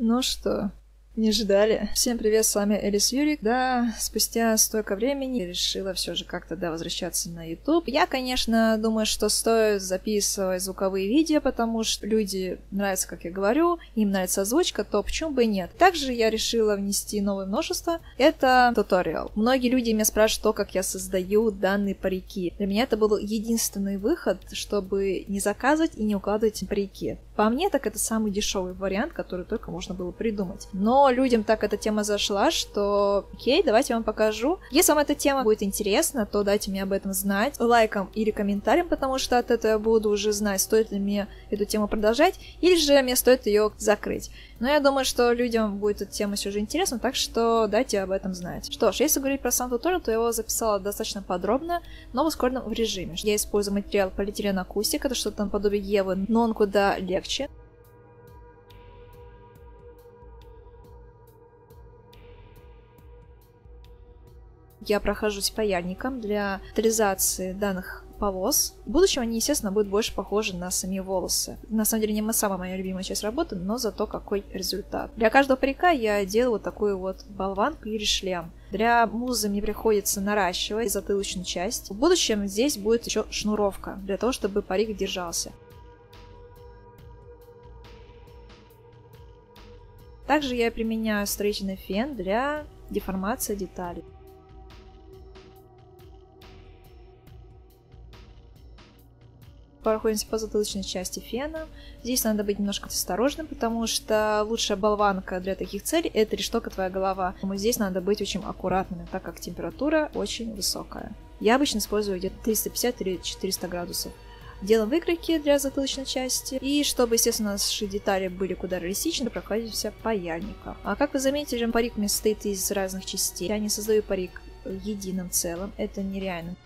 Ну что, не ждали? Всем привет, с вами Элис Юрик. Да, спустя столько времени решила все же как-то, возвращаться на YouTube. Я, конечно, думаю, что стоит записывать звуковые видео, потому что люди нравится, как я говорю, им нравится озвучка, то почему бы и нет. Также я решила внести новое множество. Это туториал. Многие люди меня спрашивают, то, как я создаю данные парики. Для меня это был единственный выход, чтобы не заказывать и не укладывать парики. По мне, так это самый дешевый вариант, который только можно было придумать. Но людям так эта тема зашла, что окей, давайте я вам покажу. Если вам эта тема будет интересна, то дайте мне об этом знать лайком или комментарием, потому что от этого я буду уже знать, стоит ли мне эту тему продолжать, или же мне стоит ее закрыть. Но я думаю, что людям будет эта тема все же интересна, так что дайте об этом знать. Что ж, если говорить про сам туториал, то я его записала достаточно подробно, но в ускоренном режиме. Я использую материал полиэтилен акустик, это что-то наподобие Евы, но он куда легче. Я прохожусь паяльником для детализации данных полос. В будущем они, естественно, будут больше похожи на сами волосы. На самом деле, не самая моя любимая часть работы, но зато какой результат. Для каждого парика я делаю вот такую вот болванку или шлем. Для музы мне приходится наращивать затылочную часть. В будущем здесь будет еще шнуровка, для того, чтобы парик держался. Также я применяю строительный фен для деформации деталей. Проходимся по затылочной части фена. Здесь надо быть немножко осторожным, потому что лучшая болванка для таких целей – это лишь только твоя голова. Поэтому здесь надо быть очень аккуратными, так как температура очень высокая. Я обычно использую где-то 350 или 400 градусов. Делаем выкройки для затылочной части. И чтобы, естественно, наши детали были куда реалистичны, проходимся паяльником. А как вы заметили, парик у меня состоит из разных частей. Я не создаю парик единым целым, это нереально.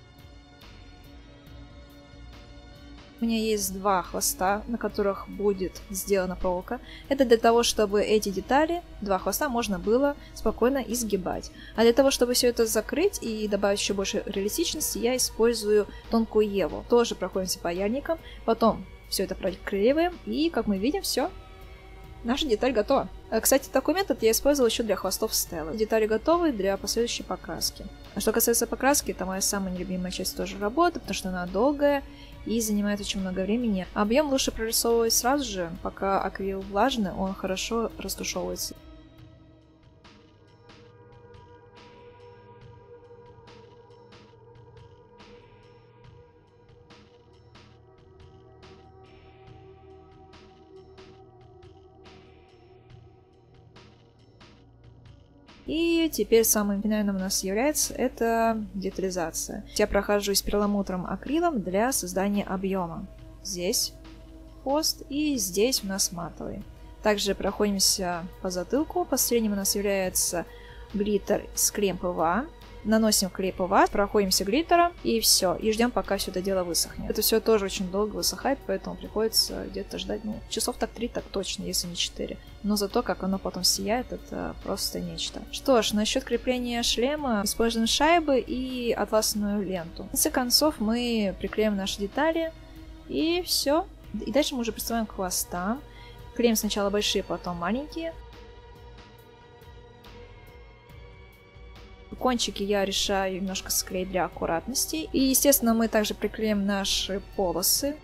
У меня есть два хвоста, на которых будет сделана проволока. Это для того, чтобы эти детали, два хвоста, можно было спокойно изгибать. А для того, чтобы все это закрыть и добавить еще больше реалистичности, я использую тонкую Еву. Тоже проходимся паяльником, потом все это проклеиваем, и, как мы видим, все. Наша деталь готова. Кстати, такой метод я использовала еще для хвостов Стеллы. Детали готовы для последующей покраски. А что касается покраски, это моя самая нелюбимая часть тоже работы, потому что она долгая и занимает очень много времени. Объем лучше прорисовывать сразу же, пока акрил влажный, он хорошо растушевывается. И теперь самым финальным у нас является это детализация. Я прохожусь перламутровым акрилом для создания объема. Здесь хвост и здесь у нас матовый. Также проходимся по затылку. Последним у нас является глиттер с клеем ПВА. Наносим клей ПВА, проходимся глиттером и все. И ждем, пока все это дело высохнет. Это все тоже очень долго высыхает, поэтому приходится где-то ждать, часов так 3, так точно, если не 4. Но зато, как оно потом сияет, это просто нечто. Что ж, насчет крепления шлема используем шайбы и атласную ленту. В конце концов мы приклеим наши детали и все. И дальше мы уже приступаем к хвостам. Клеим сначала большие, потом маленькие. Кончики я решаю немножко склеить для аккуратности. И, естественно, мы также приклеим наши полосы.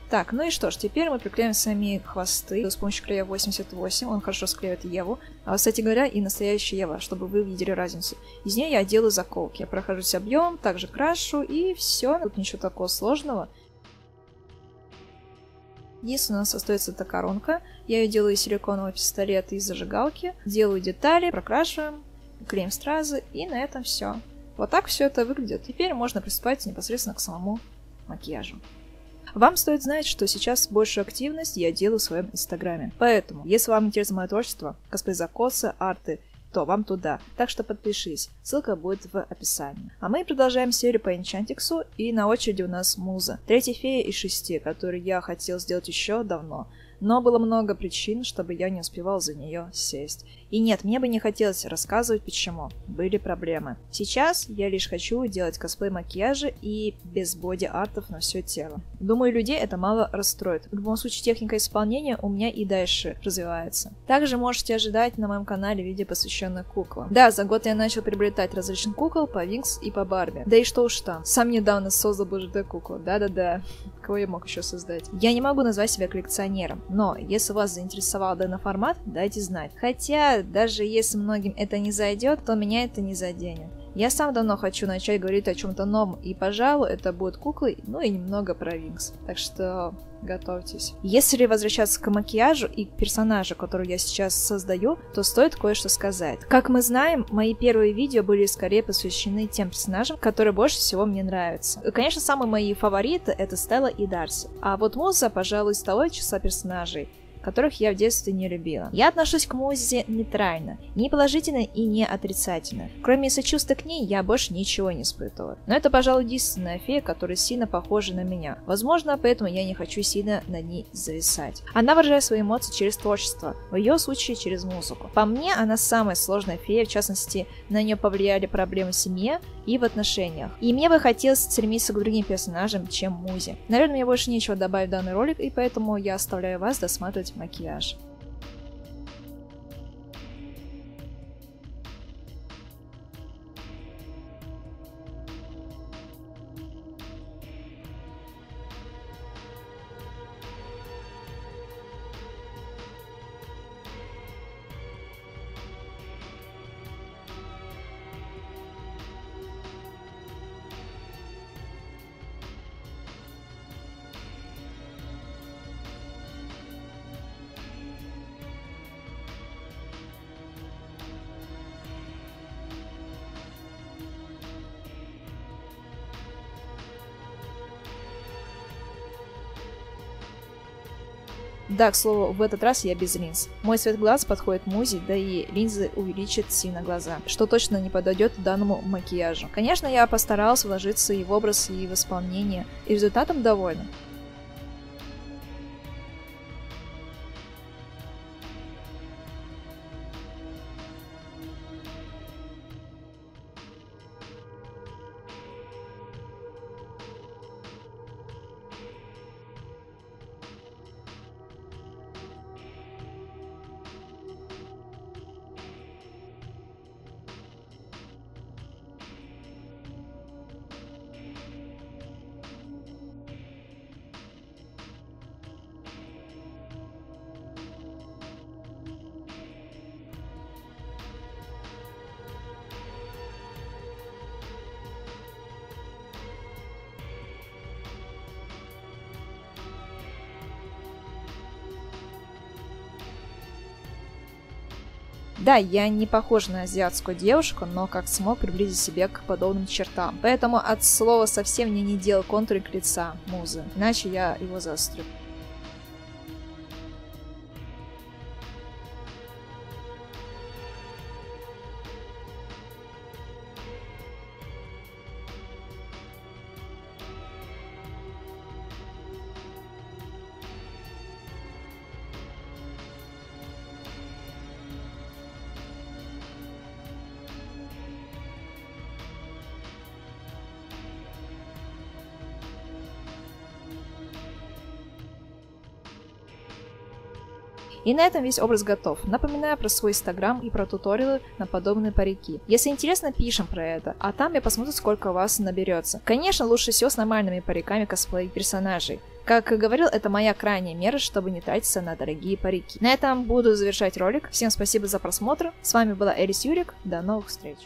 Так, ну и что ж, теперь мы приклеим сами хвосты с помощью клея 88, он хорошо склеивает Еву. Кстати говоря, и настоящая Ева, чтобы вы видели разницу. Из нее я делаю заколки. Я прохожусь объем, также крашу, и все. Тут ничего такого сложного. Единственное, у нас остается эта коронка. Я ее делаю из силиконового пистолета и зажигалки. Делаю детали, прокрашиваем, клеим стразы, и на этом все. Вот так все это выглядит. Теперь можно приступать непосредственно к самому макияжу. Вам стоит знать, что сейчас большую активность я делаю в своем инстаграме. Поэтому, если вам интересно мое творчество, косплей закосы, арты, то вам туда. Так что подпишись, ссылка будет в описании. А мы продолжаем серию по Энчантиксу, и на очереди у нас Муза. Третья фея из 6, которую я хотел сделать еще давно. но было много причин, чтобы я не успевал за нее сесть. И нет, мне бы не хотелось рассказывать почему. Были проблемы. Сейчас я лишь хочу делать косплей макияжа и без боди-артов на все тело. Думаю, людей это мало расстроит. В любом случае, техника исполнения у меня и дальше развивается. Также можете ожидать на моем канале видео, посвященное куклам. Да, за год я начал приобретать различных кукол по Винкс и по Барби. Да и что уж там. Сам недавно создал БЖД куклу. Да-да-да. Кого я мог еще создать? Я не могу назвать себя коллекционером, но если вас заинтересовал данный формат, дайте знать. Хотя, даже если многим это не зайдет, то меня это не заденет. Я сам давно хочу начать говорить о чем-то новом, и, пожалуй, это будут куклы, ну и немного про Винкс. Так что готовьтесь. Если возвращаться к макияжу и к персонажу, который я сейчас создаю, то стоит кое-что сказать. Как мы знаем, мои первые видео были скорее посвящены тем персонажам, которые больше всего мне нравятся. Конечно, самые мои фавориты — это Стелла и Дарси. А вот Муза, пожалуй, из того числа персонажей, которых я в детстве не любила. Я отношусь к Музе нейтрально, не положительно и не отрицательно. Кроме сочувствия к ней, я больше ничего не испытываю. Но это, пожалуй, единственная фея, которая сильно похожа на меня. Возможно, поэтому я не хочу сильно над ней зависать. Она выражает свои эмоции через творчество, в ее случае через музыку. По мне, она самая сложная фея, в частности, на нее повлияли проблемы в семье и в отношениях. И мне бы хотелось стремиться к другим персонажам, чем Музе. Наверное, мне больше нечего добавить в данный ролик, и поэтому я оставляю вас досматривать макияж. Да, к слову, в этот раз я без линз. Мой цвет глаз подходит Музе, да и линзы увеличат сильно глаза, что точно не подойдет данному макияжу. Конечно, я постарался вложиться и в образ, и в исполнение, и результатом довольна. Да, я не похожа на азиатскую девушку, но как смог приблизить себя к подобным чертам. Поэтому от слова совсем мне не делал контурик лица Музы, иначе я его заострю. И на этом весь образ готов. Напоминаю про свой инстаграм и про туториалы на подобные парики. Если интересно, пишем про это, а там я посмотрю, сколько у вас наберется. Конечно, лучше всего с нормальными париками косплей персонажей. Как говорил, это моя крайняя мера, чтобы не тратиться на дорогие парики. На этом буду завершать ролик. Всем спасибо за просмотр. С вами была Элис Юрик. До новых встреч.